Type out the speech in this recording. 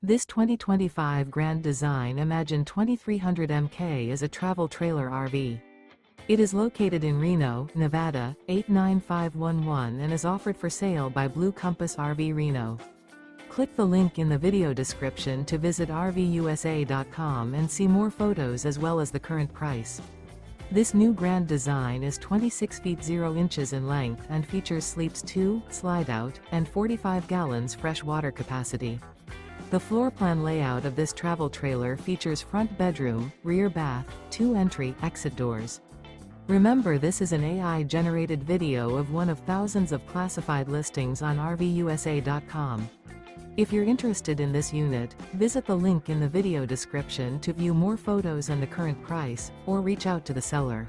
This 2025 Grand Design Imagine 2300 MK is a travel trailer RV. It is located in Reno, Nevada, 89511 and is offered for sale by Blue Compass RV Reno. Click the link in the video description to visit RVUSA.com and see more photos as well as the current price. This new Grand Design is 26 feet 0 inches in length and features sleeps 2, slide-out, and 45 gallons fresh water capacity. The floor plan layout of this travel trailer features front bedroom, rear bath, 2 entry/exit doors. Remember, this is an AI-generated video of one of thousands of classified listings on RVUSA.com. If you're interested in this unit, visit the link in the video description to view more photos and the current price, or reach out to the seller.